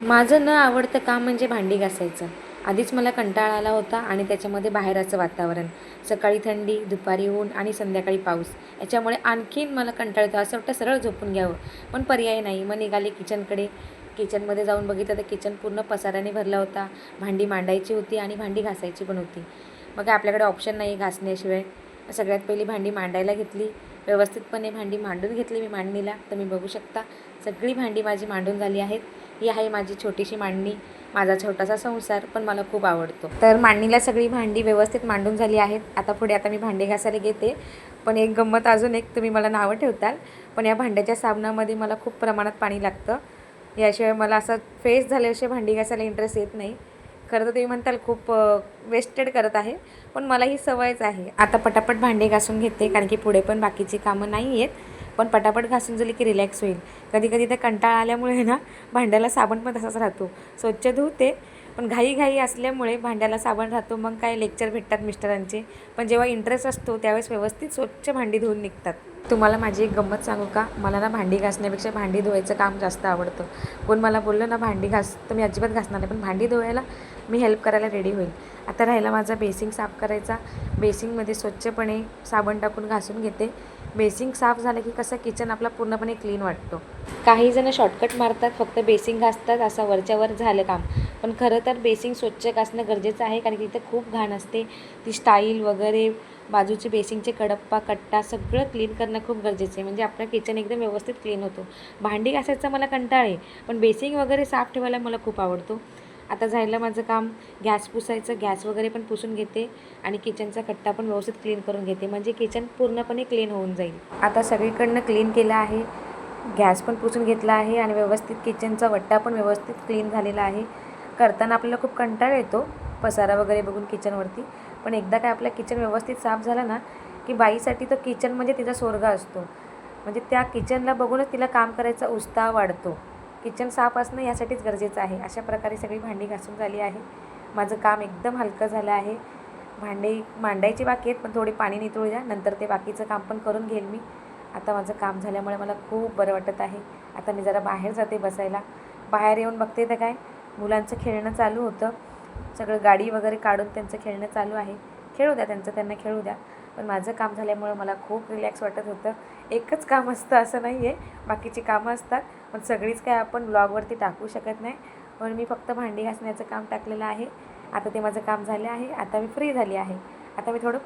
माझं न आवडतं काम म्हणजे भांडी घासायचं. आधीच मला कंटाळा आला होता आणि त्याच्यामध्ये बाहेरचं वातावरण, सकाळी थंडी, दुपारी ऊन आणि संध्याकाळी पाऊस. याच्यामुळे आणखीन मला कंटाळा येतो. असं वाटतं सरळ झोपून घ्यावं, पण पर्याय नाही. मग निघाले किचनकडे. किचनमध्ये जाऊन बघितलं तर किचन पूर्ण पसाऱ्याने भरला होता. भांडी मांडायची होती आणि भांडी घासायची पण होती. मग काय आपल्याकडे ऑप्शन नाही घासण्याशिवाय. सगळ्यात पहिली भांडी मांडायला घेतली. व्यवस्थितपणे भांडी मांडून घेतली मी मांडणीला. तर मी बघू शकता सगळी भांडी माझी मांडून झाली आहेत. ही आहे माझी छोटीशी मांडणी, माझा छोटासा संसार, पण मला खूप आवडतो. तर मांडणीला सगळी भांडी व्यवस्थित मांडून झाली आहेत. आता मी भांडे घासायला घेते. पण एक गंमत अजून एक, तुम्ही मला नावं ठेवताल, पण या भांड्याच्या साबणामध्ये मला खूप प्रमाणात पाणी लागतं. याशिवाय मला असं फेस झाल्याशिवाय भांडी घासायला इंटरेस्ट येत नाही. खरं तर तुम्ही म्हणताल खूप वेस्टेड करत आहे, पण मला ही सवयच आहे. आता पटापट भांडे घासून घेते, कारण की पुढे पण बाकीची कामं नाही आहेत. पण पटापट घासून झाली की रिलॅक्स होईल. कधी कधी तर कंटाळा आल्यामुळे ना भांड्याला साबण पण तसाच राहतो. स्वच्छ धुते, पण घाई असल्यामुळे भांड्याला साबण राहतो. मग काय लेक्चर भेटतात मिस्टरांचे. पण जेव्हा इंटरेस्ट असतो त्यावेळेस व्यवस्थित स्वच्छ भांडी धुवून निघतात. तुम्हाला माझी एक गंमत सांगू का? मला ना भांडी घासण्यापेक्षा भांडी धुवायचं काम जास्त आवडतं. कोण मला बोललं ना भांडी घास, तर मी अजिबात घासणार नाही, पण भांडी धुवायला मी हेल्प करायला रेडी होईल. आता राहिला माझा बेसिंग साफ करायचा. बेसिंगमध्ये स्वच्छपणे साबण टाकून घासून घेते. बेसिंग साफ झालं की कसं किचन आपला पूर्णपणे क्लीन वाटतो. काही जण शॉर्टकट मारतात, फक्त बेसिंग घासतात, असं वरच्यावर झालं काम. पण खरं तर बेसिंग स्वच्छ घासणं गरजेचं आहे, कारण की तिथे खूप घाण असते. ती स्टाईल वगैरे, बाजूचे बेसिंगचे कडप्पा कट्टा सगळं क्लीन करणं खूप गरजेचं आहे. म्हणजे आपलं किचन एकदम व्यवस्थित क्लीन होतो. भांडी घासायचं मला कंटाळा आहे, पण बेसिंग वगैरे साफ ठेवायला मला खूप आवडतो. आता झालं माझं काम गॅस पुसायचं. गॅस वगैरे पण पुसून घेते आणि किचनचा कट्टा पण व्यवस्थित क्लीन करून घेते, म्हणजे किचन पूर्णपणे क्लीन होऊन जाईल. आता सगळीकडनं क्लीन केलं आहे. गॅस पण पुसून घेतला आहे आणि व्यवस्थित किचनचा वट्टा पण व्यवस्थित क्लीन झालेला आहे. करताना आपल्याला खूप कंटाळा येतो पसारा वगैरे बघून किचनवरती, पण एकदा काय आपलं किचन व्यवस्थित साफ झालं ना की बाईसाठी तो किचन म्हणजे तिचा स्वर्ग असतो. म्हणजे त्या किचनला बघूनच तिला काम करायचा उत्साह वाढतो. किचन साफ असणं यासाठीच गरजेचं आहे. अशा प्रकारे सगळी भांडी घासून झाली आहे. माझं काम एकदम हलकं झालं आहे. भांडी मांडायची बाकी आहेत, पण थोडी पाणी नितळू द्या, नंतर ते बाकीचं काम पण करून घेईल मी. आता माझं काम झाल्यामुळे मला खूप बरं वाटत आहे. आता मी जरा बाहेर जाते बसायला. बाहेर येऊन बघते तर काय मुलांचं खेळणं चालू होतं. सगळं गाडी वगैरे काढून त्यांचं खेळणं चालू आहे. खेळू द्या त्यांचं, त्यांना खेळू द्या. पण माझं काम झाल्यामुळं मला खूप रिलॅक्स वाटत होतं. एकच काम असतं असं नाही आहे, बाकीची कामं असतात, पण सगळीच काय आपण ब्लॉगवरती टाकू शकत नाही. पण मी फक्त भांडी घासण्याचं काम टाकलेलं आहे. आता ते माझं काम झालं आहे. आता मी फ्री झाली आहे. आता मी थोडं